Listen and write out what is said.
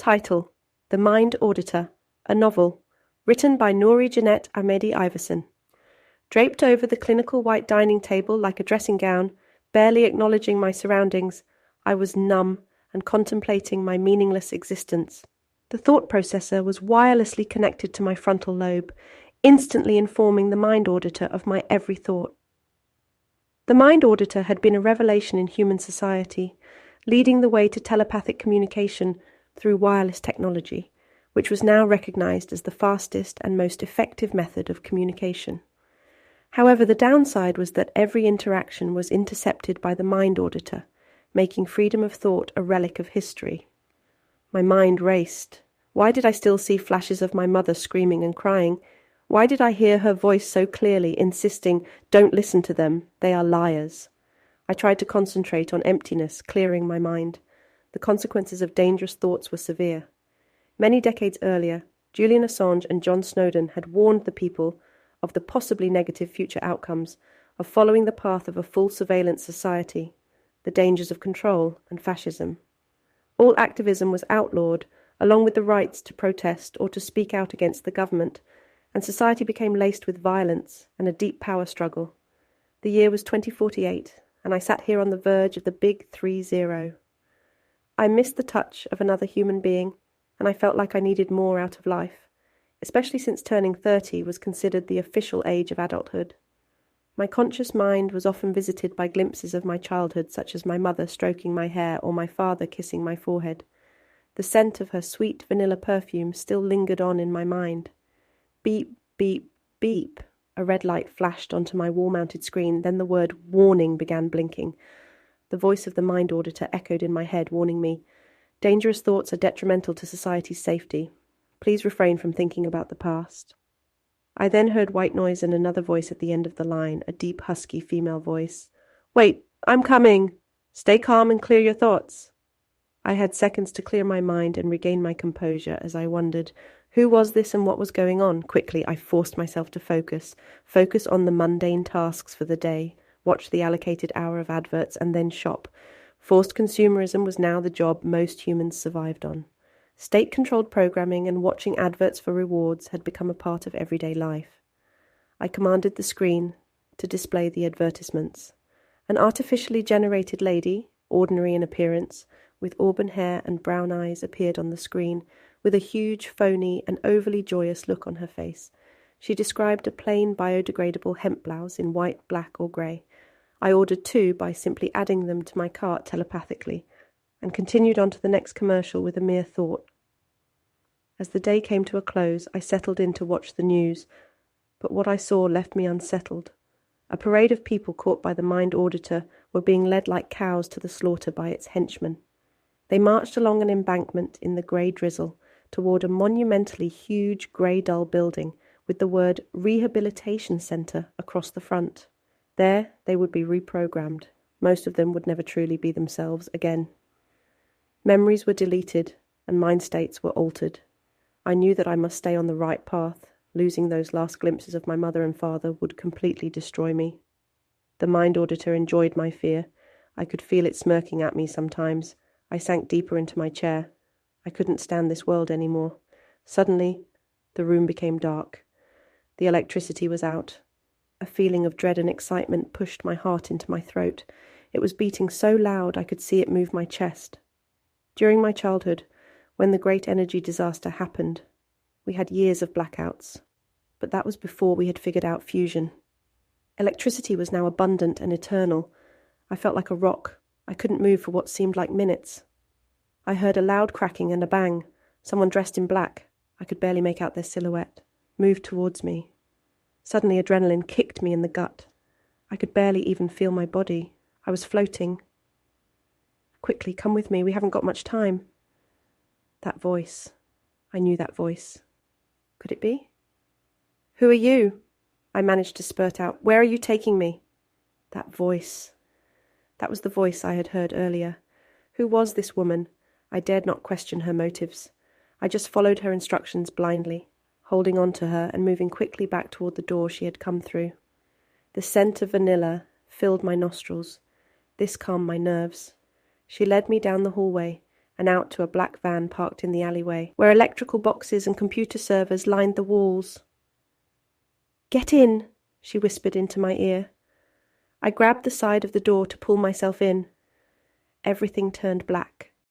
title, The Mind Auditor, a novel, written by Nouri Jeanette Ahmedi Iverson. Draped over the clinical white dining table like a dressing gown, barely acknowledging my surroundings, I was numb and contemplating my meaningless existence. The thought processor was wirelessly connected to my frontal lobe, instantly informing the mind auditor of my every thought. The mind auditor had been a revelation in human society, leading the way to telepathic communication through wireless technology, which was now recognized as the fastest and most effective method of communication. However, the downside was that every interaction was intercepted by the mind auditor, making freedom of thought a relic of history. My mind raced. Why did I still see flashes of my mother screaming and crying? Why did I hear her voice so clearly, insisting, "Don't listen to them, they are liars"? I tried to concentrate on emptiness, clearing my mind. The consequences of dangerous thoughts were severe. Many decades earlier, Julian Assange and John Snowden had warned the people of the possibly negative future outcomes of following the path of a full surveillance society, the dangers of control and fascism. All activism was outlawed, along with the rights to protest or to speak out against the government, and society became laced with violence and a deep power struggle. The year was 2048, and I sat here on the verge of the big 3-0. I missed the touch of another human being, and I felt like I needed more out of life, especially since turning 30 was considered the official age of adulthood. My conscious mind was often visited by glimpses of my childhood, such as my mother stroking my hair or my father kissing my forehead. The scent of her sweet vanilla perfume still lingered on in my mind. Beep, beep, beep. A red light flashed onto my wall-mounted screen, then the word warning began blinking. The voice of the mind auditor echoed in my head, warning me, "Dangerous thoughts are detrimental to society's safety. Please refrain from thinking about the past." I then heard white noise and another voice at the end of the line, a deep, husky female voice. "Wait, I'm coming. Stay calm and clear your thoughts." I had seconds to clear my mind and regain my composure as I wondered, who was this and what was going on? Quickly, I forced myself to focus on the mundane tasks for the day, watch the allocated hour of adverts, and then shop. Forced consumerism was now the job most humans survived on. State-controlled programming and watching adverts for rewards had become a part of everyday life. I commanded the screen to display the advertisements. An artificially generated lady, ordinary in appearance, with auburn hair and brown eyes appeared on the screen, with a huge, phony, and overly joyous look on her face. She described a plain biodegradable hemp blouse in white, black, or grey. I ordered 2 by simply adding them to my cart telepathically, and continued on to the next commercial with a mere thought. As the day came to a close, I settled in to watch the news, but what I saw left me unsettled. A parade of people caught by the mind auditor were being led like cows to the slaughter by its henchmen. They marched along an embankment in the grey drizzle toward a monumentally huge grey dull building with the word Rehabilitation Centre across the front. There they would be reprogrammed. Most of them would never truly be themselves again. Memories were deleted, and mind states were altered. I knew that I must stay on the right path. Losing those last glimpses of my mother and father would completely destroy me. The mind auditor enjoyed my fear. I could feel it smirking at me sometimes. I sank deeper into my chair. I couldn't stand this world anymore. Suddenly, the room became dark. The electricity was out. A feeling of dread and excitement pushed my heart into my throat. It was beating so loud I could see it move my chest. During my childhood, when the great energy disaster happened, we had years of blackouts, but that was before we had figured out fusion. Electricity was now abundant and eternal. I felt like a rock. I couldn't move for what seemed like minutes. I heard a loud cracking and a bang. Someone dressed in black, I could barely make out their silhouette, moved towards me. Suddenly adrenaline kicked me in the gut. I could barely even feel my body. I was floating. "Quickly, come with me, we haven't got much time." That voice. I knew that voice. Could it be? "Who are you?" I managed to spurt out. "Where are you taking me?" That voice. That was the voice I had heard earlier. Who was this woman? I dared not question her motives. I just followed her instructions blindly, holding on to her and moving quickly back toward the door she had come through. The scent of vanilla filled my nostrils. This calmed my nerves. She led me down the hallway and out to a black van parked in the alleyway, where electrical boxes and computer servers lined the walls. "Get in," she whispered into my ear. I grabbed the side of the door to pull myself in. Everything turned black.